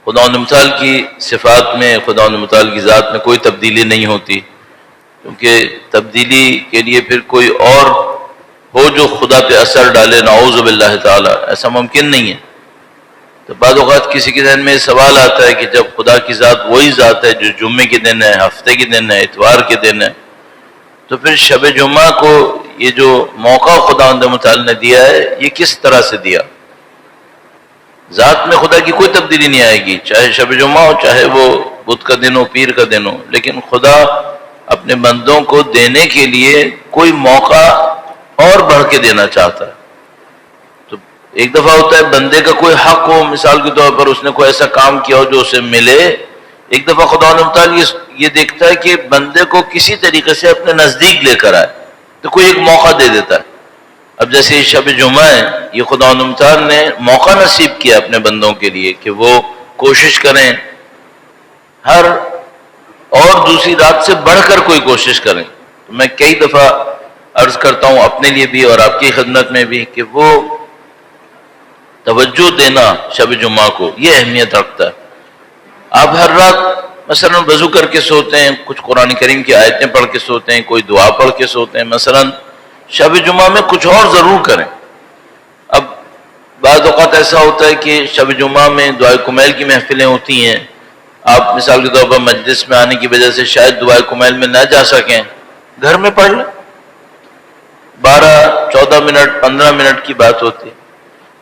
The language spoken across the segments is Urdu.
خداوند متعال کی صفات میں، خداوند متعال کی ذات میں کوئی تبدیلی نہیں ہوتی، کیونکہ تبدیلی کے لیے پھر کوئی اور ہو جو خدا پہ اثر ڈالے، نعوذ باللہ تعالی، ایسا ممکن نہیں ہے۔ تو بعض اوقات کسی کے ذہن میں سوال آتا ہے کہ جب خدا کی ذات وہی ذات ہے جو جمعے کے دن ہے، ہفتے کے دن ہے، اتوار کے دن ہے، تو پھر شب جمعہ کو یہ جو موقع خداوند متعال نے دیا ہے یہ کس طرح سے دیا؟ ذات میں خدا کی کوئی تبدیلی نہیں آئے گی، چاہے شب جمعہ ہو، چاہے وہ بدھ کا دن ہو، پیر کا دن ہو، لیکن خدا اپنے بندوں کو دینے کے لیے کوئی موقع اور بڑھ کے دینا چاہتا ہے۔ تو ایک دفعہ ہوتا ہے بندے کا کوئی حق ہو، مثال کے طور پر اس نے کوئی ایسا کام کیا ہو جو اسے ملے، ایک دفعہ خدا تعالیٰ یہ دیکھتا ہے کہ بندے کو کسی طریقے سے اپنے نزدیک لے کر آئے تو کوئی ایک موقع دے دیتا ہے۔ اب جیسے یہ شب جمعہ ہے، یہ خدا تعالیٰ نے موقع نصیب کیا اپنے بندوں کے لیے کہ وہ کوشش کریں، ہر اور دوسری رات سے بڑھ کر کوئی کوشش کریں۔ تو میں کئی دفعہ عرض کرتا ہوں اپنے لیے بھی اور آپ کی خدمت میں بھی کہ وہ توجہ دینا شب جمعہ کو یہ اہمیت رکھتا ہے۔ آپ ہر رات مثلا وضو کر کے سوتے ہیں، کچھ قرآن کریم کی آیتیں پڑھ کے سوتے ہیں، کوئی دعا پڑھ کے سوتے ہیں، مثلا شب جمعہ میں کچھ اور ضرور کریں۔ اب بعض اوقات ایسا ہوتا ہے کہ شب جمعہ میں دعائے کمیل کی محفلیں ہوتی ہیں، آپ مثال کے طور پر مجلس میں آنے کی وجہ سے شاید دعائے کمیل میں نہ جا سکیں، گھر میں پڑھ لیں، 12-14 منٹ 15 منٹ کی بات ہوتی ہے۔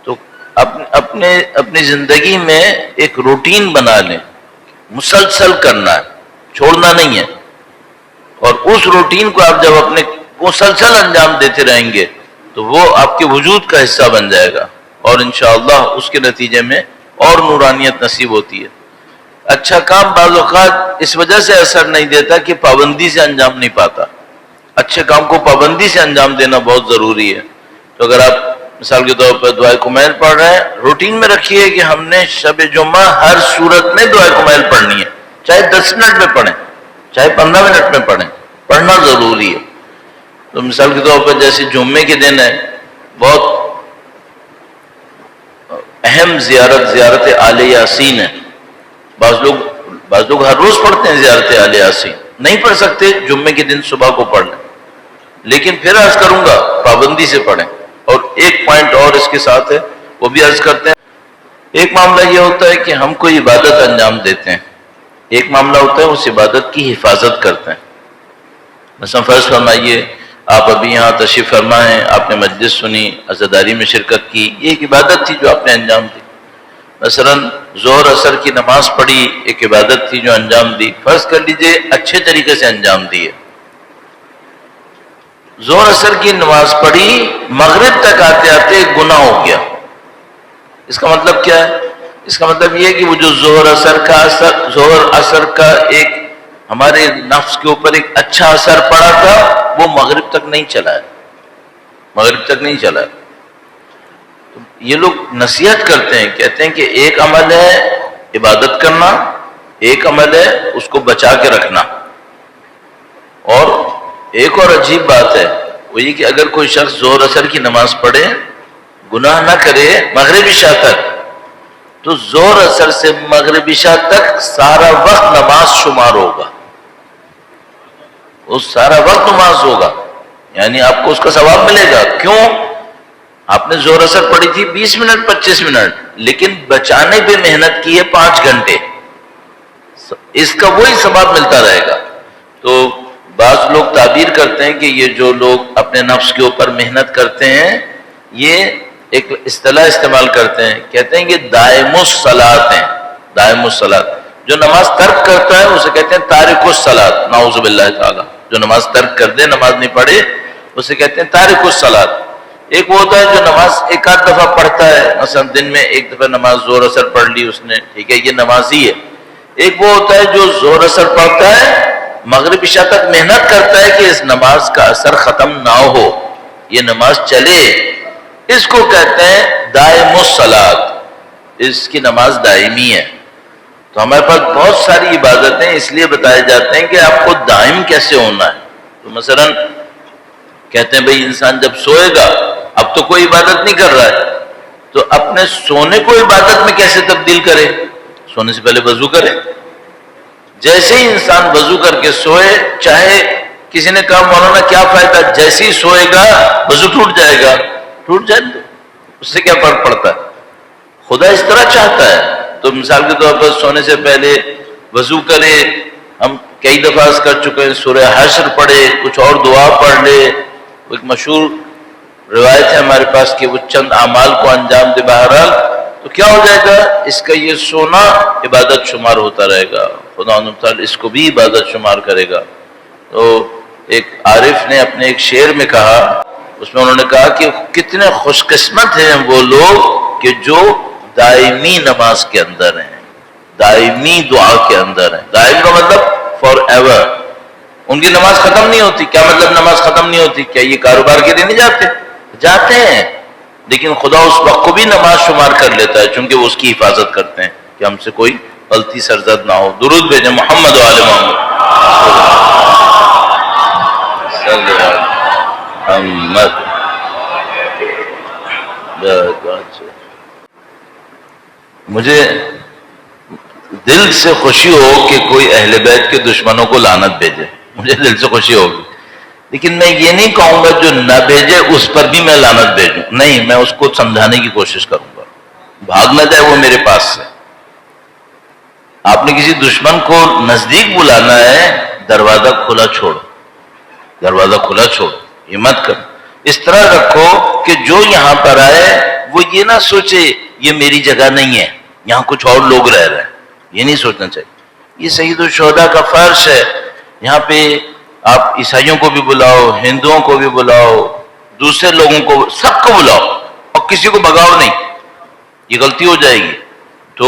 تو اپنی زندگی میں ایک روٹین بنا لیں، مسلسل کرنا ہے، چھوڑنا نہیں ہے، اور اس روٹین کو آپ جب اپنے مسلسل انجام دیتے رہیں گے تو وہ آپ کے وجود کا حصہ بن جائے گا، اور انشاءاللہ اس کے نتیجے میں اور نورانیت نصیب ہوتی ہے۔ اچھا کام بعض اوقات اس وجہ سے اثر نہیں دیتا کہ پابندی سے انجام نہیں پاتا، اچھے کام کو پابندی سے انجام دینا بہت ضروری ہے۔ تو اگر آپ مثال کے طور پر دعائے کمیل پڑھ رہے ہیں، روٹین میں رکھیے کہ ہم نے شب جمعہ ہر صورت میں دعائے کمیل پڑھنی ہے، چاہے 10 منٹ میں پڑھیں، چاہے 15 منٹ میں پڑھیں، پڑھنا ضروری ہے۔ تو مثال کے طور پر جیسے جمعے کے دن ہے، بہت اہم زیارت آل یاسین ہے۔ بعض لوگ ہر روز پڑھتے ہیں زیارت آل یاسین، نہیں پڑھ سکتے جمعے کے دن صبح کو پڑھ لیں، لیکن پھر عرض کروں گا پابندی سے پڑھیں۔ اور ایک پوائنٹ اور اس کے ساتھ ہے، وہ بھی عرض کرتے ہیں۔ ایک معاملہ یہ ہوتا ہے کہ ہم کوئی عبادت انجام دیتے ہیں، ایک معاملہ ہوتا ہے اس عبادت کی حفاظت کرتے ہیں۔ مثلا فرض فرمائیے آپ ابھی یہاں تشریف فرما ہیں، آپ نے مجلس سنی، عزاداری میں شرکت کی، یہ ایک عبادت تھی جو آپ نے انجام دی۔ مثلا ظہر اثر کی نماز پڑھی، ایک عبادت تھی جو انجام دی، فرض کر لیجئے اچھے طریقے سے انجام دی ہے۔ ظہر اثر کی نماز پڑھی، مغرب تک آتے آتے گناہ ہو گیا، اس کا مطلب کیا ہے؟ اس کا مطلب یہ ہے کہ وہ جو ظہر اثر کا ایک ہمارے نفس کے اوپر ایک اچھا اثر پڑا تھا، وہ مغرب تک نہیں چلا ہے، مغرب تک نہیں چلا ہے۔ تو یہ لوگ نصیحت کرتے ہیں، کہتے ہیں کہ ایک عمل ہے عبادت کرنا، ایک عمل ہے اس کو بچا کے رکھنا، اور ایک اور عجیب بات ہے وہ یہ کہ اگر کوئی شخص ظہر اثر کی نماز پڑھے، گناہ نہ کرے مغرب عشاء تک، تو ظہر اثر سے مغرب عشاء تک سارا وقت نماز شمار ہوگا، وہ سارا وقت نماز ہوگا، یعنی آپ کو اس کا ثواب ملے گا۔ کیوں؟ آپ نے ظہر اثر پڑھی تھی 20 منٹ 25 منٹ، لیکن بچانے پہ محنت کی ہے 5 گھنٹے، اس کا وہی ثواب ملتا رہے گا۔ تو بعض لوگ تعبیر کرتے ہیں کہ یہ جو لوگ اپنے نفس کے اوپر محنت کرتے ہیں، یہ ایک اصطلاح استعمال کرتے ہیں، کہتے ہیں کہ دائم الصلاۃ ہیں، دائم الصلاۃ۔ جو نماز ترک کرتا ہے اسے کہتے ہیں تارک الصلاۃ، نعوذ باللہ تعالی۔ جو نماز ترک کر دے، نماز نہیں پڑھے، اسے کہتے ہیں تارک الصلاۃ۔ ایک وہ ہوتا ہے جو نماز ایک آدھ دفعہ پڑھتا ہے، مثلا دن میں ایک دفعہ نماز ظہر اثر پڑھ لی اس نے، ٹھیک ہے، یہ نمازی ہے۔ ایک وہ ہوتا ہے جو ظہر اثر پڑھتا ہے، مغرب عشاء تک محنت کرتا ہے کہ اس نماز کا اثر ختم نہ ہو، یہ نماز چلے، اس کو کہتے ہیں دائم الصلاۃ، اس کی نماز دائمی ہے۔ تو ہمارے پاس بہت ساری عبادتیں اس لیے بتائے جاتے ہیں کہ آپ کو دائم کیسے ہونا ہے۔ تو مثلا کہتے ہیں بھئی انسان جب سوئے گا، اب تو کوئی عبادت نہیں کر رہا ہے، تو اپنے سونے کو عبادت میں کیسے تبدیل کرے؟ سونے سے پہلے وضو کرے. جیسے ہی انسان وضو کر کے سوئے، چاہے کسی نے کہا مولانا کیا فائدہ، جیسے ہی سوئے گا وضو ٹوٹ جائے گا، ٹوٹ جائے گا، اس سے کیا فرق پڑتا ہے؟ خدا اس طرح چاہتا ہے. تو مثال کے طور پر سونے سے پہلے وضو کرے. ہم کئی دفعہ کر چکے ہیں، سورہ حشر پڑھے، کچھ اور دعا پڑھ لے. ایک مشہور روایت ہے ہمارے پاس کہ وہ چند اعمال کو انجام دے. بہرحال تو کیا ہو جائے گا، اس کا یہ سونا عبادت شمار ہوتا رہے گا، خدا تعالیٰ اس کو بھی عبادت شمار کرے گا. تو ایک عارف نے اپنے ایک شعر میں کہا، اس میں انہوں نے کہا کہ کتنے خوش قسمت ہیں وہ لوگ کہ جو دائمی نماز کے اندر ہیں، دائمی دعا کے اندر ہیں. دائم کا مطلب فار ایور. ان کی نماز ختم نہیں ہوتی. کیا مطلب نماز ختم نہیں ہوتی؟ کیا یہ کاروبار کے لیے نہیں جاتے؟ جاتے ہیں، لیکن خدا اس وقت کو بھی نماز شمار کر لیتا ہے، چونکہ وہ اس کی حفاظت کرتے ہیں کہ ہم سے کوئی غلطی سرزد نہ ہو. درود بھیجیں محمد و آل محمد. مجھے دل سے خوشی ہو کہ کوئی اہل بیت کے دشمنوں کو لعنت بھیجے، مجھے دل سے خوشی ہوگی، لیکن میں یہ نہیں کہوں گا جو نہ بھیجے اس پر بھی میں لعنت بھیجوں. نہیں، میں اس کو سمجھانے کی کوشش کروں گا، بھاگ نہ جائے وہ میرے پاس سے. آپ نے کسی دشمن کو نزدیک بلانا ہے، دروازہ کھلا چھوڑو، دروازہ کھلا چھوڑو، یہ مت کرو. اس طرح رکھو کہ جو یہاں پر آئے وہ یہ نہ سوچے یہ میری جگہ نہیں ہے، یہاں کچھ اور لوگ رہ رہے ہیں، یہ نہیں سوچنا چاہیے. یہ سید الشہداء کا فرش ہے. یہاں پہ آپ عیسائیوں کو بھی بلاؤ، ہندوؤں کو بھی بلاؤ، دوسرے لوگوں کو، سب کو بلاؤ، اور کسی کو بگاؤ نہیں. یہ غلطی ہو جائے گی. تو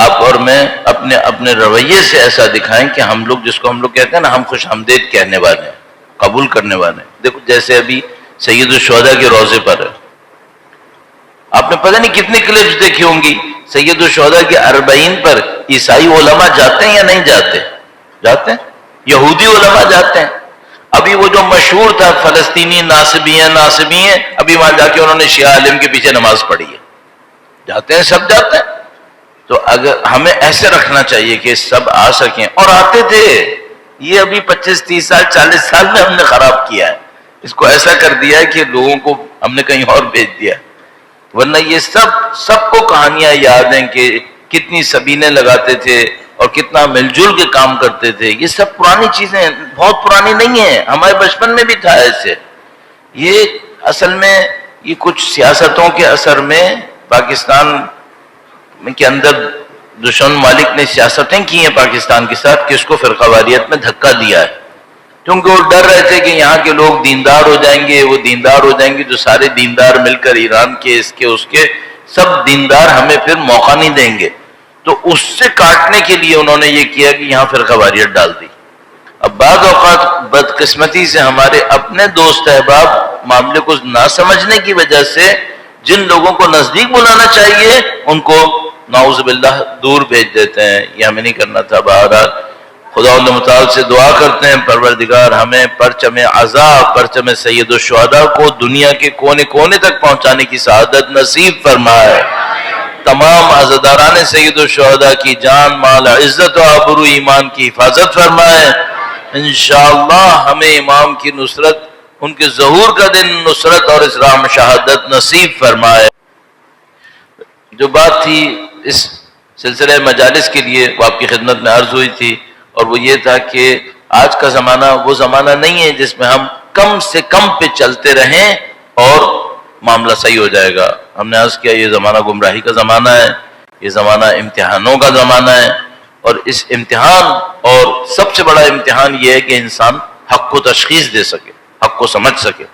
آپ اور میں اپنے رویے سے ایسا دکھائیں کہ ہم لوگ، جس کو ہم لوگ کہتے ہیں نا، ہم خوش آمدید کہنے والے ہیں، قبول کرنے والے ہیں. دیکھو جیسے ابھی سید الشہداء کے روضے پر ہے، آپ نے پتہ نہیں کتنی کلپس دیکھی ہوں گی. سید الشہداء کے 40 پر عیسائی علماء جاتے ہیں یا نہیں جاتے؟ جاتے ہیں. یہودی علماء جاتے ہیں. ابھی وہ جو مشہور تھا فلسطینی ناصبی ہیں، ابھی وہاں جا کے انہوں نے شیعہ عالم کے پیچھے نماز پڑھی ہے. جاتے ہیں، سب جاتے ہیں. تو اگر ہمیں ایسے رکھنا چاہیے کہ سب آ سکیں، اور آتے تھے. یہ ابھی 25 30 سال 40 سال میں ہم نے خراب کیا ہے، اس کو ایسا کر دیا ہے کہ لوگوں کو ہم نے کہیں اور بھیج دیا. ورنہ یہ سب کو کہانیاں یاد ہیں کہ کتنی سبینے لگاتے تھے اور کتنا مل جل کے کام کرتے تھے. یہ سب پرانی چیزیں، بہت پرانی نہیں ہیں، ہمارے بچپن میں بھی تھا ایسے. یہ اصل میں یہ کچھ سیاستوں کے اثر میں پاکستان کے اندر دشمن ممالک نے سیاستیں کی ہیں پاکستان کے ساتھ کہ اس کو فرقہ واریت میں دھکا دیا ہے. کیونکہ وہ ڈر رہے تھے کہ یہاں کے لوگ دیندار ہو جائیں گے، وہ دیندار ہو جائیں گے، جو سارے دیندار مل کر ایران کے، اس کے سب دیندار ہمیں پھر موقع نہیں دیں گے. تو اس سے کاٹنے کے لیے انہوں نے یہ کیا کہ یہاں فرقہ واریت ڈال دی. اب بعض اوقات بدقسمتی سے ہمارے اپنے دوست احباب معاملے کو نہ سمجھنے کی وجہ سے جن لوگوں کو نزدیک بلانا چاہیے ان کو نعوذ باللہ دور بھیج دیتے ہیں. یہ ہمیں نہیں کرنا تھا. بہرحال خدا متعال سے دعا کرتے ہیں پروردگار ہمیں پرچم عزا، پرچم سید الشہداء کو دنیا کے کونے کونے تک پہنچانے کی سعادت نصیب فرمائے. تمام عزاداران سید الشہداء کی جان مال عزت و آبرو ایمان کی حفاظت فرمائے. انشاءاللہ ہمیں امام کی نصرت، ان کے ظہور کا دن نصرت اور اسلام شہادت نصیب فرمائے. جو بات تھی اس سلسلہ مجالس کے لیے وہ آپ کی خدمت میں عرض ہوئی تھی، اور وہ یہ تھا کہ آج کا زمانہ وہ زمانہ نہیں ہے جس میں ہم کم سے کم پہ چلتے رہیں اور معاملہ صحیح ہو جائے گا. ہم نے عرض کیا یہ زمانہ گمراہی کا زمانہ ہے، یہ زمانہ امتحانوں کا زمانہ ہے. اور اس امتحان، اور سب سے بڑا امتحان یہ ہے کہ انسان حق کو تشخیص دے سکے، حق کو سمجھ سکے.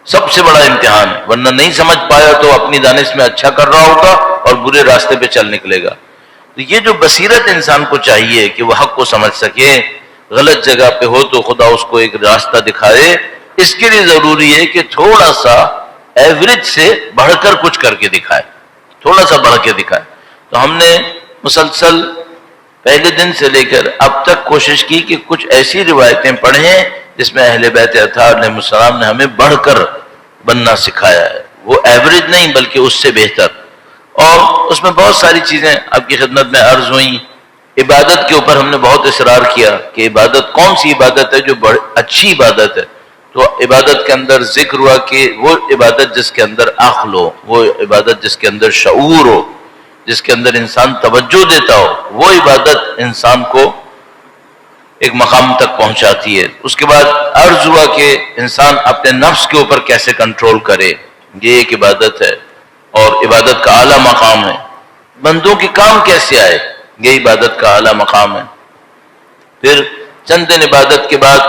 سب سے بڑا امتحان ہے. ورنہ نہیں سمجھ پایا تو اپنی دانش میں اچھا کر رہا ہوگا اور برے راستے پہ چل نکلے گا. تو یہ جو بصیرت انسان کو چاہیے کہ وہ حق کو سمجھ سکے، غلط جگہ پہ ہو تو خدا اس کو ایک راستہ دکھائے. اس کے لیے ضروری ہے کہ تھوڑا سا ایوریج سے بڑھ کر کچھ کر کے دکھائے، تھوڑا سا بڑھ کے دکھائے. تو ہم نے مسلسل پہلے دن سے لے کر اب تک کوشش کی کہ کچھ ایسی روایتیں پڑھیں جس میں اہل بیت اطہار علیہ السلام نے ہمیں بڑھ کر بننا سکھایا ہے. وہ ایوریج نہیں بلکہ اس سے بہتر. اور اس میں بہت ساری چیزیں آپ کی خدمت میں عرض ہوئیں. عبادت کے اوپر ہم نے بہت اصرار کیا کہ عبادت کون سی عبادت ہے جو بڑی اچھی عبادت ہے. تو عبادت کے اندر ذکر ہوا کہ وہ عبادت جس کے اندر عقل ہو، وہ عبادت جس کے اندر شعور ہو، جس کے اندر انسان توجہ دیتا ہو، وہ عبادت انسان کو ایک مقام تک پہنچاتی ہے. اس کے بعد عرض ہوا کہ انسان اپنے نفس کے اوپر کیسے کنٹرول کرے، یہ ایک عبادت ہے اور عبادت کا اعلیٰ مقام ہے. بندوں کے کام کیسے آئے، یہ عبادت کا اعلیٰ مقام ہے. پھر چند دن عبادت کے بعد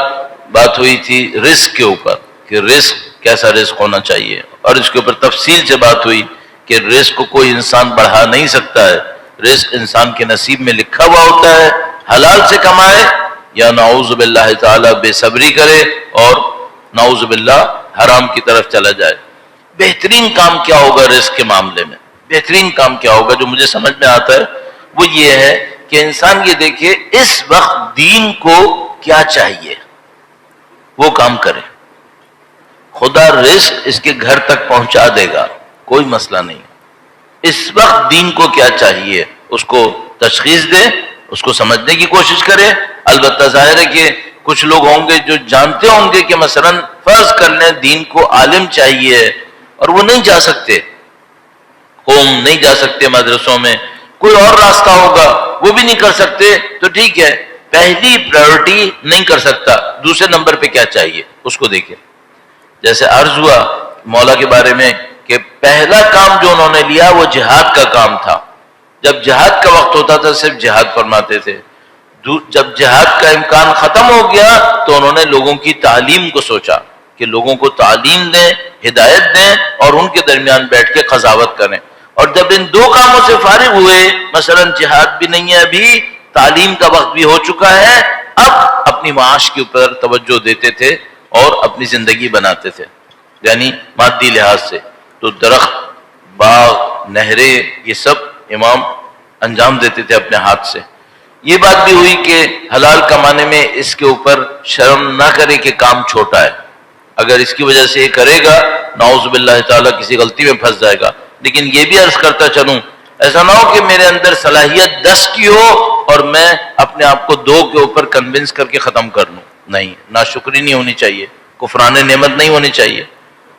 بات ہوئی تھی رزق کے اوپر کہ رزق کیسا رزق ہونا چاہیے، اور اس کے اوپر تفصیل سے بات ہوئی کہ رزق کو کوئی انسان بڑھا نہیں سکتا ہے. رزق انسان کے نصیب میں لکھا ہوا ہوتا ہے، حلال سے کمائے یا نعوذ باللہ تعالی بے صبری کرے اور نعوذ باللہ حرام کی طرف چلا جائے. بہترین کام کیا ہوگا رزق کے معاملے میں؟ بہترین کام کیا ہوگا جو مجھے سمجھ میں آتا ہے وہ یہ ہے کہ انسان یہ دیکھے اس وقت دین کو کیا چاہیے، وہ کام کرے. خدا رزق اس کے گھر تک پہنچا دے گا، کوئی مسئلہ نہیں. اس وقت دین کو کیا چاہیے اس کو تشخیص دے، اس کو سمجھنے کی کوشش کرے. البتہ ظاہر ہے کہ کچھ لوگ ہوں گے جو جانتے ہوں گے کہ مثلا فرض کر لیں دین کو عالم چاہیے اور وہ نہیں جا سکتے، قوم نہیں جا سکتے مدرسوں میں، کوئی اور راستہ ہوگا وہ بھی نہیں کر سکتے. تو ٹھیک ہے، پہلی پرائیورٹی نہیں کر سکتا، دوسرے نمبر پہ کیا چاہیے اس کو دیکھیں. جیسے عرض ہوا مولا کے بارے میں کہ پہلا کام جو انہوں نے لیا وہ جہاد کا کام تھا. جب جہاد کا وقت ہوتا تھا صرف جہاد فرماتے تھے. جب جہاد کا امکان ختم ہو گیا تو انہوں نے لوگوں کی تعلیم کو سوچا کہ لوگوں کو تعلیم دیں، ہدایت دیں اور ان کے درمیان بیٹھ کے قضاوت کریں. اور جب ان دو کاموں سے فارغ ہوئے، مثلا جہاد بھی نہیں ہے ابھی، تعلیم کا وقت بھی ہو چکا ہے، اب اپنی معاش کے اوپر توجہ دیتے تھے اور اپنی زندگی بناتے تھے، یعنی مادی لحاظ سے. تو درخت، باغ، نہریں، یہ سب امام انجام دیتے تھے اپنے ہاتھ سے. یہ بات بھی ہوئی کہ حلال کمانے میں اس کے اوپر شرم نہ کرے کہ کام چھوٹا ہے. اگر اس کی وجہ سے یہ کرے گا نعوذ باللہ تعالیٰ کسی غلطی میں پھنس جائے گا. لیکن یہ بھی عرض کرتا چلوں ایسا نہ ہو کہ میرے اندر صلاحیت 10 کی ہو اور میں اپنے آپ کو 2 کے اوپر کنونس کر کے ختم کر لوں. نہیں، ناشکری نہیں ہونی چاہیے، کفران نعمت نہیں ہونی چاہیے.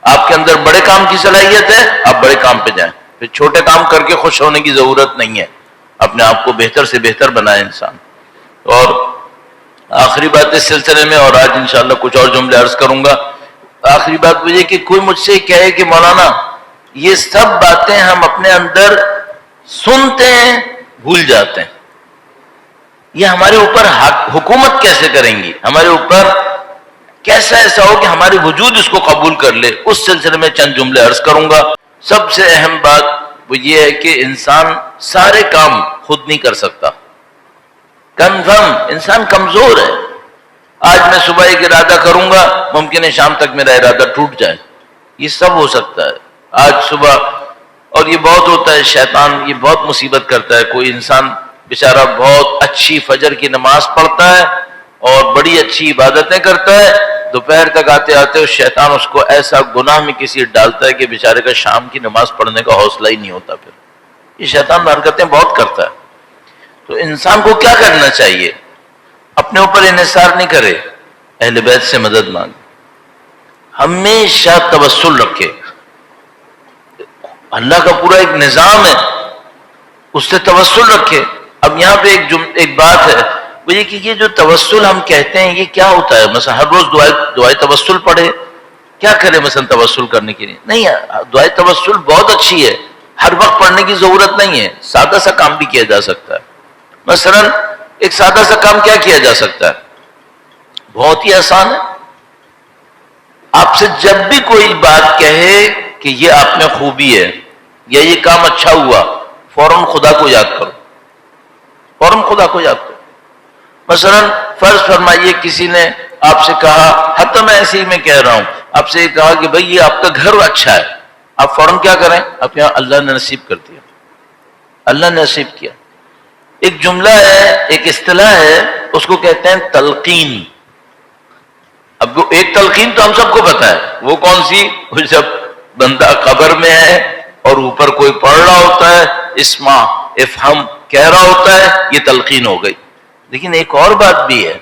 آپ کے اندر بڑے کام کی صلاحیت ہے، آپ بڑے کام پہ جائیں. پھر چھوٹے کام کر کے خوش ہونے کی ضرورت نہیں ہے. اپنے آپ کو بہتر سے بہتر بنائے انسان. اور آخری بات اس سلسلے میں، اور آج انشاءاللہ کچھ اور جملے عرض کروں گا. آخری بات یہ کہ کوئی مجھ سے کہے کہ مولانا یہ سب باتیں ہم اپنے اندر سنتے ہیں بھول جاتے ہیں، یہ ہمارے اوپر حکومت کیسے کریں گی، ہمارے اوپر کیسا ایسا ہو کہ ہمارے وجود اس کو قبول کر لے. اس سلسلے میں چند جملے عرض کروں گا. سب سے اہم بات وہ یہ ہے کہ انسان سارے کام خود نہیں کر سکتا. کنفرم انسان کمزور ہے. آج میں صبح ایک ارادہ کروں گا، ممکن ہے شام تک میرا ارادہ ٹوٹ جائے. یہ سب ہو سکتا ہے آج صبح. اور یہ بہت ہوتا ہے، شیطان یہ بہت مصیبت کرتا ہے. کوئی انسان بیچارہ بہت اچھی فجر کی نماز پڑھتا ہے اور بڑی اچھی عبادتیں کرتا ہے، دوپہر تک آتے آتے شیطان اس کو ایسا گناہ میں کسی ڈالتا ہے کہ بیچارے کا شام کی نماز پڑھنے کا حوصلہ ہی نہیں ہوتا. پھر یہ شیطان حرکتیں بہت کرتا ہے. تو انسان کو کیا کرنا چاہیے؟ اپنے اوپر انحصار نہیں کرے، اہل بیت سے مدد مانگے، ہمیشہ توسل رکھے. اللہ کا پورا ایک نظام ہے، اس سے توسل رکھے. اب یہاں پہ ایک بات ہے وہ یہ کہ یہ جو توسل ہم کہتے ہیں یہ کیا ہوتا ہے؟ مثلا ہر روز دعائے توسل پڑھے، کیا کرے مثلا توسل کرنے کے لیے؟ نہیں، دعائے توسل بہت اچھی ہے، ہر وقت پڑھنے کی ضرورت نہیں ہے. سادہ سا کام بھی کیا جا سکتا ہے. مثلا ایک سادہ سا کام کیا کیا جا سکتا ہے؟ بہت ہی آسان ہے. آپ سے جب بھی کوئی بات کہے کہ یہ آپ میں خوبی ہے یا یہ کام اچھا ہوا، فوراً خدا کو یاد کرو، فوراً خدا کو یاد کرو. مثلا فرض فرمائیے کسی نے آپ سے کہا، حتی میں ایسے ہی میں کہہ رہا ہوں، آپ سے یہ کہا کہ بھئی یہ آپ کا گھر اچھا ہے، آپ فوراً کیا کریں؟ آپ یہاں اللہ نے نصیب کر دیا، اللہ نے نصیب کیا. ایک جملہ ہے، ایک اصطلاح ہے، اس کو کہتے ہیں تلقین. اب ایک تلقین تو ہم سب کو پتا ہے، وہ کون سی؟ وہ جب بندہ قبر میں ہے اور اوپر کوئی پڑھ رہا ہوتا ہے اسما افہم کہہ رہا ہوتا ہے، یہ تلقین ہو گئی۔ لیکن ایک اور بات بھی ہے،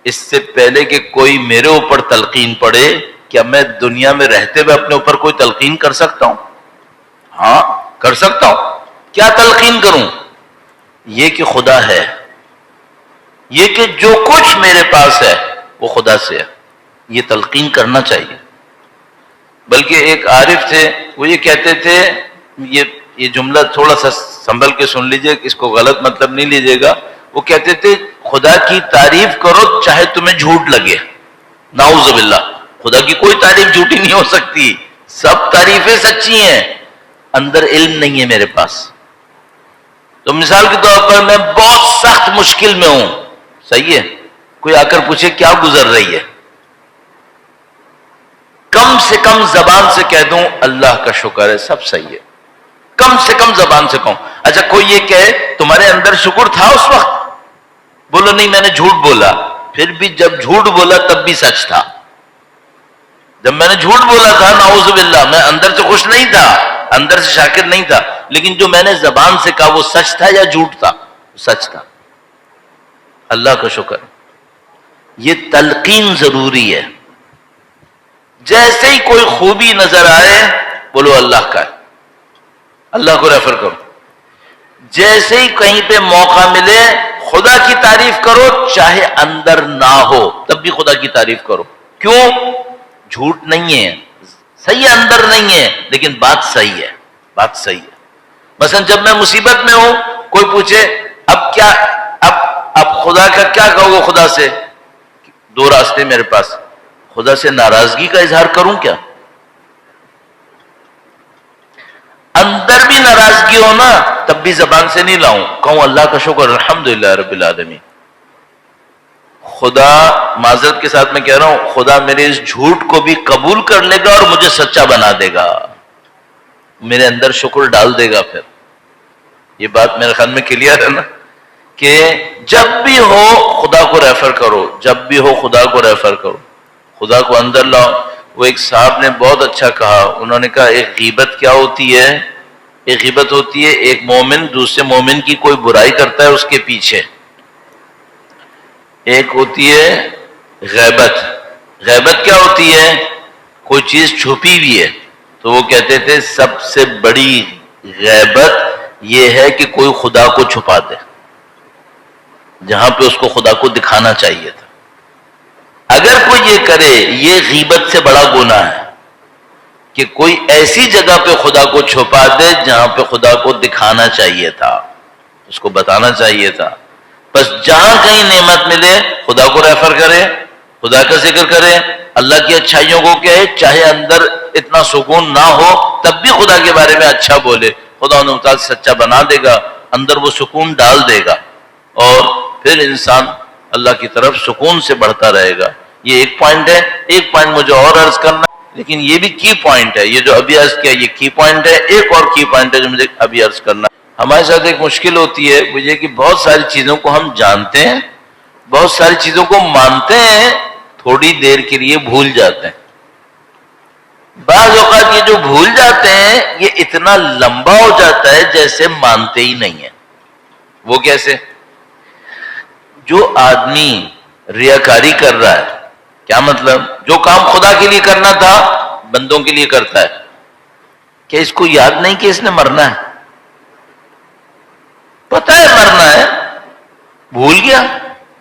اس سے پہلے کہ کوئی میرے اوپر تلقین پڑے، کیا میں دنیا میں رہتے ہوئے اپنے اوپر کوئی تلقین کر سکتا ہوں؟ ہاں کر سکتا ہوں۔ کیا تلقین کروں؟ یہ کہ خدا ہے، یہ کہ جو کچھ میرے پاس ہے وہ خدا سے ہے، یہ تلقین کرنا چاہیے۔ بلکہ ایک عارف تھے، وہ یہ کہتے تھے، یہ جملہ تھوڑا سا سنبھل کے سن لیجئے، اس کو غلط مطلب نہیں لیجئے گا۔ وہ کہتے تھے خدا کی تعریف کرو چاہے تمہیں جھوٹ لگے۔ نعوذ باللہ، خدا کی کوئی تعریف جھوٹی نہیں ہو سکتی، سب تعریفیں سچی ہیں، اندر علم نہیں ہے میرے پاس۔ تو مثال کے طور پر میں بہت سخت مشکل میں ہوں، صحیح ہے، کوئی آ کر پوچھے کیا گزر رہی ہے، کم سے کم زبان سے کہہ دوں اللہ کا شکر ہے سب صحیح ہے، کم سے کم زبان سے کہوں۔ اچھا کوئی یہ کہے تمہارے اندر شکر تھا اس وقت؟ بولو نہیں میں نے جھوٹ بولا۔ پھر بھی جب جھوٹ بولا تب بھی سچ تھا۔ جب میں نے جھوٹ بولا تھا نعوذ باللہ، میں اندر سے خوش نہیں تھا، اندر سے شاکر نہیں تھا، لیکن جو میں نے زبان سے کہا وہ سچ تھا یا جھوٹ تھا؟ سچ تھا۔ اللہ کا شکر۔ یہ تلقین ضروری ہے۔ جیسے ہی کوئی خوبی نظر آئے بولو اللہ کا ہے، اللہ کو ریفر کرو۔ جیسے ہی کہیں پہ موقع ملے خدا کی تعریف کرو، چاہے اندر نہ ہو تب بھی خدا کی تعریف کرو۔ کیوں؟ جھوٹ نہیں ہے، صحیح ہے، اندر نہیں ہے لیکن بات صحیح ہے، بات صحیح ہے۔ مثلا جب میں مصیبت میں ہوں، کوئی پوچھے اب کیا، اب خدا کا کیا کہو گے؟ خدا سے دو راستے میرے پاس، خدا سے ناراضگی کا اظہار کروں کیا؟ اندر بھی ناراضگی ہو نا تب بھی زبان سے نہیں لاؤں، کہوں اللہ کا شکر الحمدللہ رب العالمین۔ خدا، معذرت کے ساتھ میں کہہ رہا ہوں، خدا میرے اس جھوٹ کو بھی قبول کر لے گا اور مجھے سچا بنا دے گا، میرے اندر شکر ڈال دے گا۔ پھر یہ بات میرے خیال میں کلیئر ہے نا، کہ جب بھی ہو خدا کو ریفر کرو، جب بھی ہو خدا کو ریفر کرو، خدا کو اندر لاؤ۔ وہ ایک صاحب نے بہت اچھا کہا، انہوں نے کہا ایک غیبت کیا ہوتی ہے؟ ایک غیبت ہوتی ہے ایک مومن دوسرے مومن کی کوئی برائی کرتا ہے اس کے پیچھے، ایک ہوتی ہے غیبت۔ غیبت کیا ہوتی ہے؟ کوئی چیز چھپی ہوئی ہے، تو وہ کہتے تھے سب سے بڑی غیبت یہ ہے کہ کوئی خدا کو چھپا دے جہاں پہ اس کو خدا کو دکھانا چاہیے تھا۔ اگر کوئی یہ کرے یہ غیبت سے بڑا گناہ ہے کہ کوئی ایسی جگہ پہ خدا کو چھپا دے جہاں پہ خدا کو دکھانا چاہیے تھا، اس کو بتانا چاہیے تھا۔ بس جہاں کہیں نعمت ملے خدا کو ریفر کرے، خدا کا ذکر کرے، اللہ کی اچھائیوں کو کہے، چاہے اندر اتنا سکون نہ ہو تب بھی خدا کے بارے میں اچھا بولے، خدا انہوں تعالیٰ سچا بنا دے گا، اندر وہ سکون ڈال دے گا، اور پھر انسان اللہ کی طرف سکون سے بڑھتا رہے گا۔ یہ ایک پوائنٹ ہے۔ ایک پوائنٹ مجھے اور عرض کرنا ہے، لیکن یہ بھی کی پوائنٹ ہے، یہ جو ابھی عرض کیا یہ کی پوائنٹ ہے۔ ایک اور کی پوائنٹ ہے جو مجھے ابھی عرض کرنا ہے۔ ہمارے ساتھ ایک مشکل ہوتی ہے مجھے کہ بہت ساری چیزوں کو ہم جانتے ہیں، بہت ساری چیزوں کو مانتے ہیں، تھوڑی دیر کے لیے بھول جاتے ہیں۔ بعض اوقات یہ جو بھول جاتے ہیں یہ اتنا لمبا ہو جاتا ہے جیسے مانتے ہی نہیں ہیں۔ وہ کیسے؟ جو آدمی ریاکاری کر رہا ہے، کیا مطلب؟ جو کام خدا کے لیے کرنا تھا بندوں کے لیے کرتا ہے، کیا اس کو یاد نہیں کہ اس نے مرنا ہے؟ پتہ ہے مرنا ہے، بھول گیا،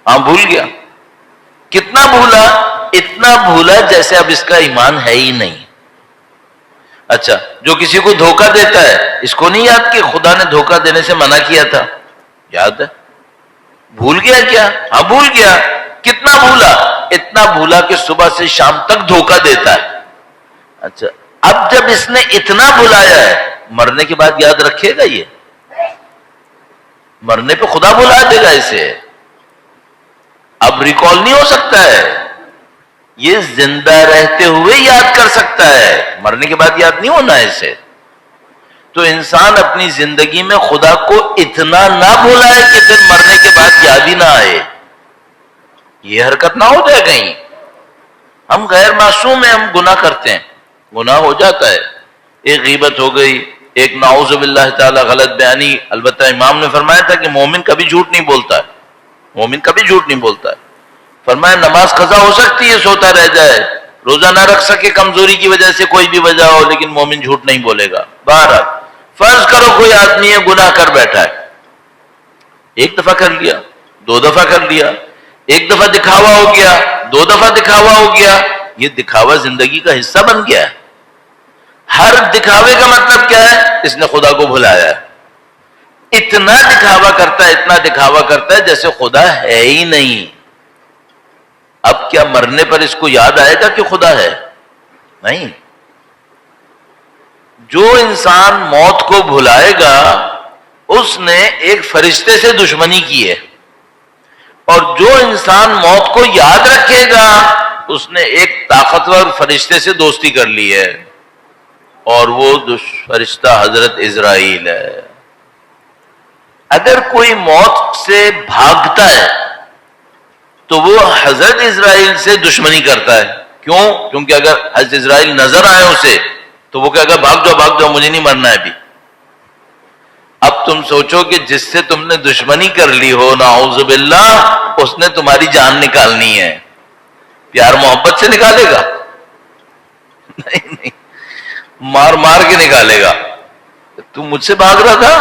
ہاں بھول گیا۔ کتنا بھولا؟ اتنا بھولا جیسے اب اس کا ایمان ہے ہی نہیں۔ اچھا جو کسی کو دھوکہ دیتا ہے، اس کو نہیں یاد کہ خدا نے دھوکہ دینے سے منع کیا تھا؟ یاد ہے، بھول گیا کیا؟ ہاں بھول گیا۔ کتنا بھولا؟ اتنا بھولا کہ صبح سے شام تک دھوکہ دیتا ہے۔ اچھا اب جب اس نے اتنا بھلایا ہے، مرنے کے بعد یاد رکھے گا؟ یہ مرنے پہ خدا بھلا دے گا اسے، اب ریکال نہیں ہو سکتا ہے، یہ زندہ رہتے ہوئے یاد کر سکتا ہے، مرنے کے بعد یاد نہیں ہونا ہے اسے۔ تو انسان اپنی زندگی میں خدا کو اتنا نہ بھلائے کہ پھر مرنے کے بعد یاد ہی نہ آئے، یہ حرکت نہ ہو جائے کہیں۔ ہم غیر معصوم ہیں، ہم گناہ کرتے ہیں، گناہ ہو جاتا ہے، ایک غیبت ہو گئی، ایک نعوذ باللہ تعالی غلط بیانی، البتہ امام نے فرمایا تھا کہ مومن کبھی جھوٹ نہیں بولتا ہے، مومن کبھی جھوٹ نہیں بولتا ہے. فرمایا نماز قضا ہو سکتی ہے، سوتا رہ جائے، روزہ نہ رکھ سکے کمزوری کی وجہ سے، کوئی بھی وجہ ہو، لیکن مومن جھوٹ نہیں بولے گا. بہرحال فرض کرو کوئی آدمی ہے گناہ کر بیٹھا ہے، ایک دفعہ کر لیا، دو دفعہ کر لیا، ایک دفعہ دکھاوا ہو گیا، دو دفعہ دکھاوا ہو گیا، یہ دکھاوا زندگی کا حصہ بن گیا ہے. ہر دکھاوے کا مطلب کیا ہے؟ اس نے خدا کو بھلایا ہے. اتنا دکھاوا کرتا ہے، اتنا دکھاوا کرتا ہے جیسے خدا ہے ہی نہیں. اب کیا مرنے پر اس کو یاد آئے گا کہ خدا ہے؟ نہیں. جو انسان موت کو بھلائے گا اس نے ایک فرشتے سے دشمنی کی ہے، اور جو انسان موت کو یاد رکھے گا اس نے ایک طاقتور فرشتے سے دوستی کر لی ہے، اور وہ فرشتہ حضرت اسرائیل ہے. اگر کوئی موت سے بھاگتا ہے تو وہ حضرت اسرائیل سے دشمنی کرتا ہے. کیوں؟ کیونکہ اگر حضرت اسرائیل نظر آئے اسے تو وہ کہے گا بھاگ جاؤ مجھے نہیں مرنا ہے ابھی. اب تم سوچو کہ جس سے تم نے دشمنی کر لی ہو نعوذ باللہ، اس نے تمہاری جان نکالنی ہے، پیار محبت سے نکالے گا؟ نہیں، مار مار کے نکالے گا. تم مجھ سے بھاگ رہا تھا،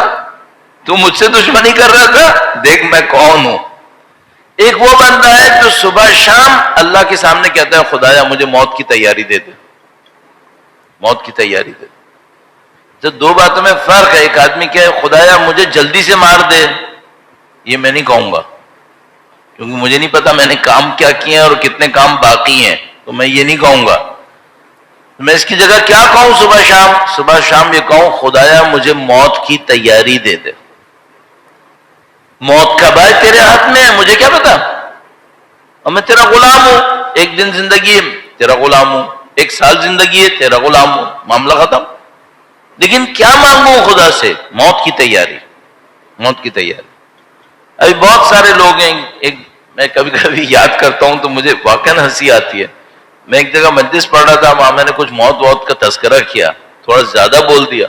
تم مجھ سے دشمنی کر رہا تھا، دیکھ میں کون ہوں. ایک وہ بندہ ہے جو صبح شام اللہ کے سامنے کہتا ہے خدایا مجھے موت کی تیاری دے دے، موت کی تیاری دے دے. تو دو باتوں میں فرق ہے. ایک آدمی کہے خدایا مجھے جلدی سے مار دے، یہ میں نہیں کہوں گا، کیونکہ مجھے نہیں پتا میں نے کام کیا کیے ہیں اور کتنے کام باقی ہیں، تو میں یہ نہیں کہوں گا. میں اس کی جگہ کیا کہوں صبح شام یہ کہوں خدایا مجھے موت کی تیاری دے دے. موت کا باعث تیرے ہاتھ میں ہے، مجھے کیا پتا، اور میں تیرا غلام ہوں. ایک دن زندگی ہے تیرا غلام ہوں، ایک سال زندگی ہے تیرا غلام ہوں، معاملہ ختم. لیکن کیا مانگوں خدا سے؟ موت کی تیاری، موت کی تیاری. ابھی بہت سارے لوگ ہیں، میں کبھی کبھی یاد کرتا ہوں تو مجھے واقعاً ہنسی آتی ہے. میں ایک جگہ مجلس پڑھ رہا تھا، وہاں میں نے کچھ موت کا تذکرہ کیا، تھوڑا زیادہ بول دیا.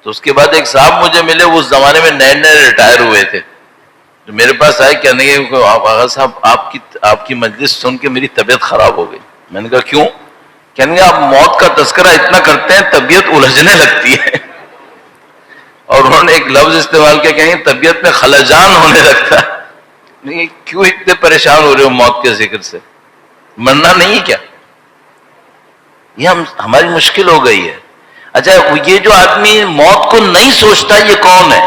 تو اس کے بعد ایک صاحب مجھے ملے، وہ اس زمانے میں نئے ریٹائر ہوئے تھے، جو میرے پاس آئے کہنے لگے آغا صاحب آپ کی مجلس سن کے میری طبیعت خراب ہو گئی. میں نے کہا کیوں؟ کہنے لگے آپ موت کا تذکرہ اتنا کرتے ہیں طبیعت الجھنے لگتی ہے. اور انہوں نے ایک لفظ استعمال کیا، کہیں طبیعت میں خلجان ہونے لگتا ہے. کیوں اتنے پریشان ہو رہے ہو موت کے ذکر سے؟ مرنا نہیں کیا؟ یہ ہماری مشکل ہو گئی ہے. اچھا یہ جو آدمی موت کو نہیں سوچتا یہ کون ہے؟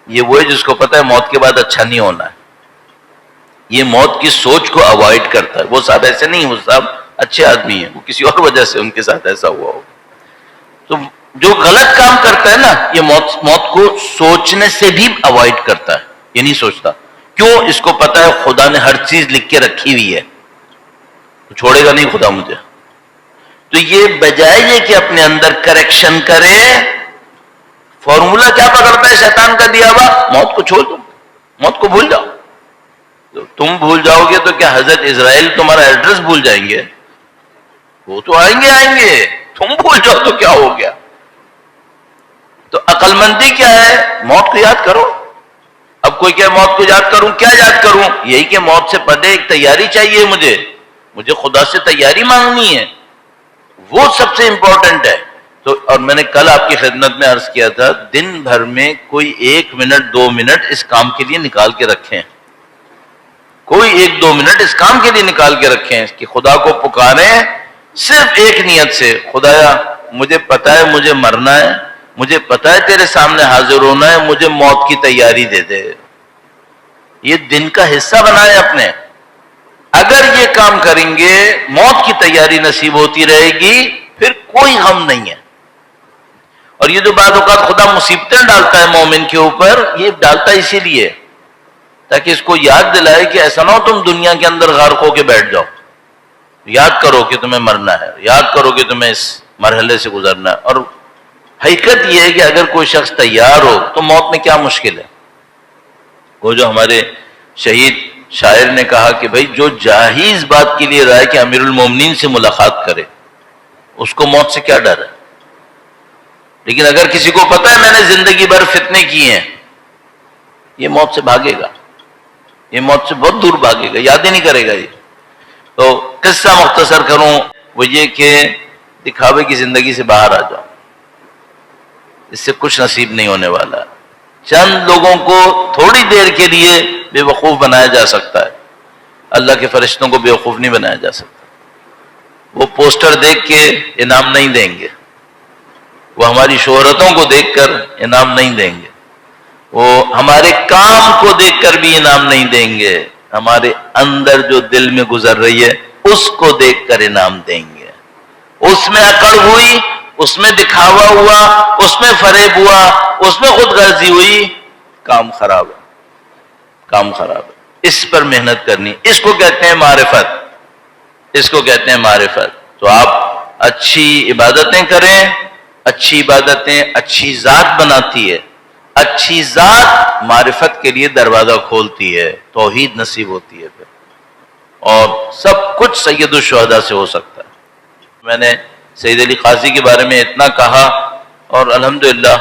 یہ وہ ہے جس کو پتا ہے موت کے بعد اچھا نہیں ہونا ہے. یہ موت کی سوچ کو اوائڈ کرتا ہے. وہ صاحب ایسے نہیں، وہ صاحب اچھے آدمی ہیں، وہ کسی اور وجہ سے ان کے ساتھ ایسا ہوا ہو. تو جو غلط کام کرتا ہے نا، یہ موت کو سوچنے سے بھی اوائڈ کرتا ہے، یہ نہیں سوچتا. کیوں؟ اس کو پتا ہے خدا نے ہر چیز لکھ کے رکھی ہوئی ہے، چھوڑے گا نہیں خدا مجھے. تو یہ بجائے یہ کہ اپنے اندر کریکشن کرے، فارمولا کیا پکڑتا ہے شیطان کا دیا ہوا؟ موت کو چھوڑ دو، موت کو بھول جاؤ. تو تم بھول جاؤ گے تو کیا حضرت اسرائیل تمہارا ایڈریس بھول جائیں گے؟ وہ تو آئیں گے. تم بھول جاؤ تو کیا ہو گیا؟ تو عقل مندی کیا ہے؟ موت کو یاد کرو. اب کوئی کیا موت کو یاد کروں؟ کیا یاد کروں؟ یہی کہ موت سے پہلے ایک تیاری چاہیے، مجھے خدا سے تیاری مانگنی ہے، وہ سب سے امپورٹنٹ ہے. تو اور میں نے کل آپ کی خدمت میں عرض کیا تھا، دن بھر میں کوئی 1 منٹ 2 منٹ اس کام کے لیے نکال کے رکھیں، کوئی 1-2 منٹ اس کام کے لیے نکال کے رکھیں کہ خدا کو پکاریں صرف ایک نیت سے، خدایا مجھے پتا ہے مجھے مرنا ہے، مجھے پتا ہے تیرے سامنے حاضر ہونا ہے، مجھے موت کی تیاری دے دے. یہ دن کا حصہ بنائے اپنے. اگر یہ کام کریں گے موت کی تیاری نصیب ہوتی رہے گی، پھر کوئی غم نہیں ہے. اور یہ جو بعض اوقات خدا مصیبتیں ڈالتا ہے مومن کے اوپر، یہ ڈالتا اسی لیے تاکہ اس کو یاد دلائے کہ ایسا نہ ہو تم دنیا کے اندر غرق ہو کے بیٹھ جاؤ. یاد کرو کہ تمہیں مرنا ہے، یاد کرو کہ تمہیں اس مرحلے سے گزرنا ہے. اور حقیقت یہ ہے کہ اگر کوئی شخص تیار ہو تو موت میں کیا مشکل ہے. وہ جو ہمارے شہید شاعر نے کہا کہ بھائی جو جاہیز بات کے لیے رائے کہ امیر المومنین سے ملاقات کرے، اس کو موت سے کیا ڈر ہے؟ لیکن اگر کسی کو پتہ ہے میں نے زندگی بھر فتنے کیے ہیں، یہ موت سے بھاگے گا، یہ موت سے بہت دور بھاگے گا، یاد ہی نہیں کرے گا یہ۔ تو قصہ مختصر کروں، وہ یہ کہ دکھاوے کی زندگی سے باہر آ جاؤ، اس سے کچھ نصیب نہیں ہونے والا۔ چند لوگوں کو تھوڑی دیر کے لیے بے وقوف بنایا جا سکتا ہے، اللہ کے فرشتوں کو بے وقوف نہیں بنایا جا سکتا۔ وہ پوسٹر دیکھ کے انعام نہیں دیں گے، وہ ہماری شہرتوں کو دیکھ کر انعام نہیں دیں گے، وہ ہمارے کام کو دیکھ کر بھی انعام نہیں دیں گے، ہمارے اندر جو دل میں گزر رہی ہے اس کو دیکھ کر انعام دیں گے۔ اس میں اکڑ ہوئی، اس میں دکھاوا ہوا، اس میں فریب ہوا، اس میں خود غرضی ہوئی، کام خراب ہے، کام خراب ہے۔ اس پر محنت کرنی، اس کو کہتے ہیں معرفت، اس کو کہتے ہیں معرفت۔ تو آپ اچھی عبادتیں کریں، اچھی عبادتیں اچھی ذات بناتی ہے، اچھی ذات معرفت کے لیے دروازہ کھولتی ہے، توحید نصیب ہوتی ہے پھر، اور سب کچھ سید الشہداء سے ہو سکتا ہے۔ میں نے سید علی قاضی کے بارے میں اتنا کہا، اور الحمدللہ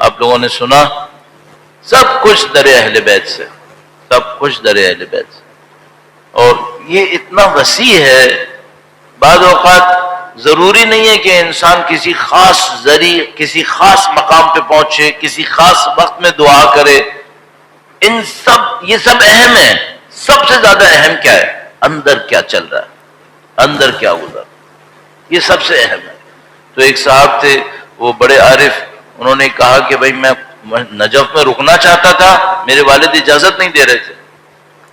آپ لوگوں نے سنا، سب کچھ در اہل بیت سے، سب کچھ در اہل بیت سے۔ اور یہ اتنا وسیع ہے، بعض اوقات ضروری نہیں ہے کہ انسان کسی خاص ذریعے، کسی خاص مقام پہ پہنچے، کسی خاص وقت میں دعا کرے۔ یہ سب اہم ہے۔ سب سے زیادہ اہم کیا ہے؟ اندر کیا چل رہا ہے، اندر کیا گزر، یہ سب سے اہم ہے۔ تو ایک صاحب تھے، وہ بڑے عارف، انہوں نے کہا کہ بھائی میں نجف میں رکنا چاہتا تھا، میرے والد اجازت نہیں دے رہے تھے۔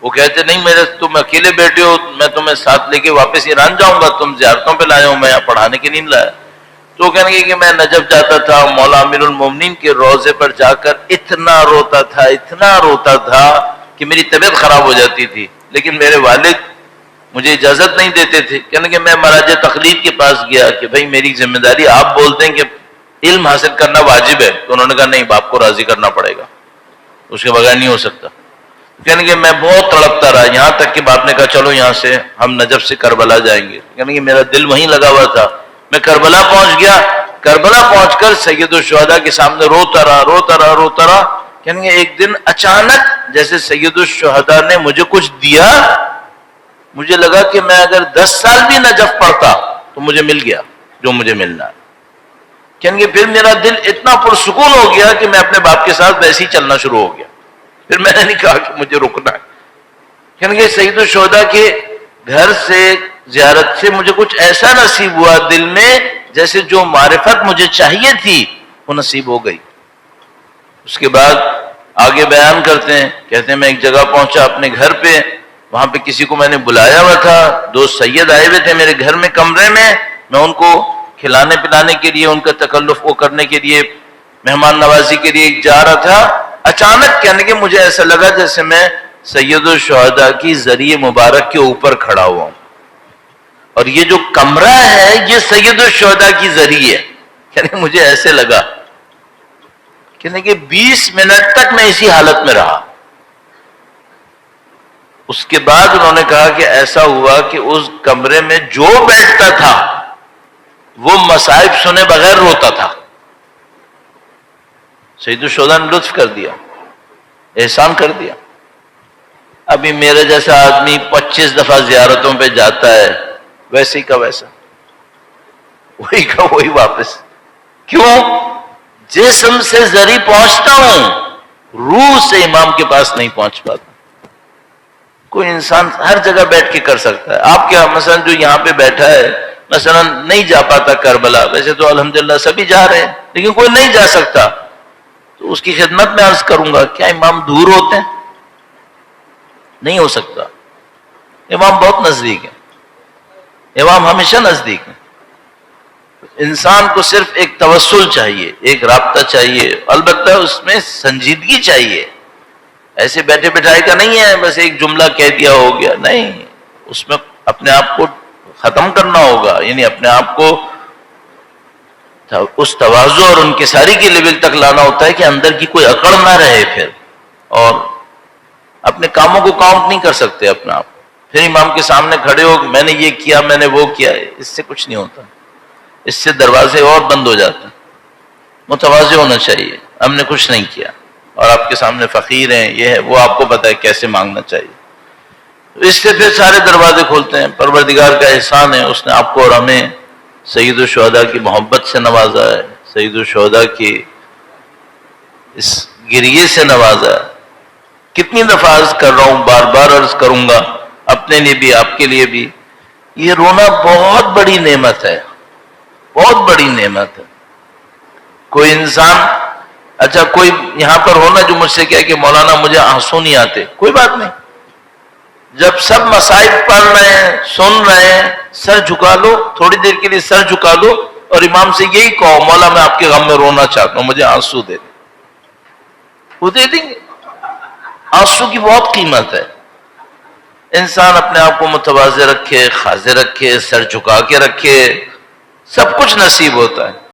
وہ کہتے نہیں، تم اکیلے بیٹھے ہو، میں تمہیں ساتھ لے کے واپس ایران جاؤں گا، تم زیارتوں پہ لائے ہو، میں یہاں پڑھانے کے لیے نہیں لایا۔ تو کہنے لگے کہ میں نجف جاتا تھا، مولا امیر المومنین کے روضے پر جا کر اتنا روتا تھا، اتنا روتا تھا کہ میری طبیعت خراب ہو جاتی تھی، لیکن میرے والد مجھے اجازت نہیں دیتے تھے۔ کہنے کہ میں مراجع تقلید کے پاس گیا کہ بھائی میری ذمہ داری، آپ بولتے ہیں کہ علم حاصل کرنا واجب ہے، تو انہوں نے کہا نہیں، باپ کو راضی کرنا پڑے گا، اس کے بغیر نہیں ہو سکتا۔ کہنے کہ میں بہت تڑپتا رہا، یہاں تک کہ باپ نے کہا چلو یہاں سے ہم نجف سے کربلا جائیں گے۔ کہنے کہ میرا دل وہیں لگا ہوا تھا، میں کربلا پہنچ گیا، کربلا پہنچ کر سید الشہداء کے سامنے روتا رہا، روتا رہا، روتا رہا۔ کہنے کہ ایک دن اچانک جیسے سید الشہداء نے مجھے کچھ دیا، مجھے لگا کہ میں اگر 10 سال بھی نجف پڑھتا تو مجھے مل گیا جو مجھے ملنا ہے۔ کہنے کہ پھر میرا دل اتنا پرسکون ہو گیا کہ میں اپنے باپ کے ساتھ ویسے ہی چلنا شروع ہو گیا، پھر میں نے نہیں کہا کہ مجھے رکنا ہے۔ کہنے کہ سید الشہداء کے گھر سے، زیارت سے مجھے کچھ ایسا نصیب ہوا دل میں، جیسے جو معرفت مجھے چاہیے تھی وہ نصیب ہو گئی۔ اس کے بعد آگے بیان کرتے ہیں، کہتے ہیں میں ایک جگہ پہنچا اپنے گھر پہ، وہاں پہ کسی کو میں نے بلایا ہوا تھا، 2 سید آئے ہوئے تھے میرے گھر میں کمرے میں، میں ان کو کھلانے پلانے کے لیے، ان کا تکلف کو کرنے کے لیے، مہمان نوازی کے لیے جا رہا تھا۔ اچانک کہنے کہ مجھے ایسا لگا جیسے میں سید الشہداء کی ذریعہ مبارک کے اوپر کھڑا ہوا ہوں، اور یہ جو کمرہ ہے یہ سید الشہداء کی ذریعہ ہے۔ کہنے مجھے ایسے لگا، کہنے کہ 20 منٹ تک میں اسی حالت میں رہا۔ اس کے بعد انہوں نے کہا کہ ایسا ہوا کہ اس کمرے میں جو بیٹھتا تھا وہ مصائب سنے بغیر روتا تھا۔ سید الشہداء نے لطف کر دیا، احسان کر دیا۔ ابھی میرے جیسا آدمی 25 دفعہ زیارتوں پہ جاتا ہے، ویسے ہی کا ویسا، وہی کا وہی واپس۔ کیوں؟ جسم سے ذری پہنچتا ہوں، روح سے امام کے پاس نہیں پہنچ پاتا۔ کوئی انسان ہر جگہ بیٹھ کے کر سکتا ہے۔ آپ کیا مثلا جو یہاں پہ بیٹھا ہے، مثلا نہیں جا پاتا کربلا، ویسے تو الحمدللہ سبھی جا رہے ہیں، لیکن کوئی نہیں جا سکتا، تو اس کی خدمت میں عرض کروں گا، کیا امام دور ہوتے ہیں؟ نہیں ہو سکتا، امام بہت نزدیک ہے، امام ہمیشہ نزدیک ہے۔ انسان کو صرف ایک توسل چاہیے، ایک رابطہ چاہیے، البتہ اس میں سنجیدگی چاہیے۔ ایسے بیٹھے بٹھائے کا نہیں ہے بس ایک جملہ کہہ دیا ہو گیا، نہیں، اس میں اپنے آپ کو ختم کرنا ہوگا، یعنی اپنے آپ کو اس تواضع اور انکساری کے لیول تک لانا ہوتا ہے کہ اندر کی کوئی اکڑ نہ رہے پھر، اور اپنے کاموں کو کاؤنٹ نہیں کر سکتے اپنا آپ، پھر امام کے سامنے کھڑے ہو میں نے یہ کیا، میں نے وہ کیا، اس سے کچھ نہیں ہوتا، اس سے دروازے اور بند ہو جاتے ہیں۔ متواضع ہونا چاہیے. ہم نے کچھ نہیں کیا اور آپ کے سامنے فقیر ہیں، یہ ہے وہ، آپ کو پتہ ہے کیسے مانگنا چاہیے. اس سے پھر سارے دروازے کھولتے ہیں. پروردگار کا احسان ہے، اس نے آپ کو اور ہمیں سید الشہداء کی محبت سے نوازا ہے، سید الشہداء کی اس گریے سے نوازا ہے. کتنی دفعہ عرض کر رہا ہوں، بار بار عرض کروں گا، اپنے لیے بھی آپ کے لیے بھی، یہ رونا بہت بڑی نعمت ہے، بہت بڑی نعمت ہے. کوئی انسان، اچھا کوئی یہاں پر ہونا جو مجھ سے کہے کہ مولانا مجھے آنسو نہیں آتے، کوئی بات نہیں. جب سب مصائب پڑھ رہے ہیں، سن رہے ہیں، سر جھکا لو، تھوڑی دیر کے لیے سر جھکا لو اور امام سے یہی کہو، مولا میں آپ کے غم میں رونا چاہتا ہوں، مجھے آنسو دے دیں. وہ دے دیں گے. آنسو کی بہت قیمت ہے. انسان اپنے آپ کو متواضع رکھے، خاضع رکھے، سر جھکا کے رکھے، سب کچھ نصیب ہوتا ہے.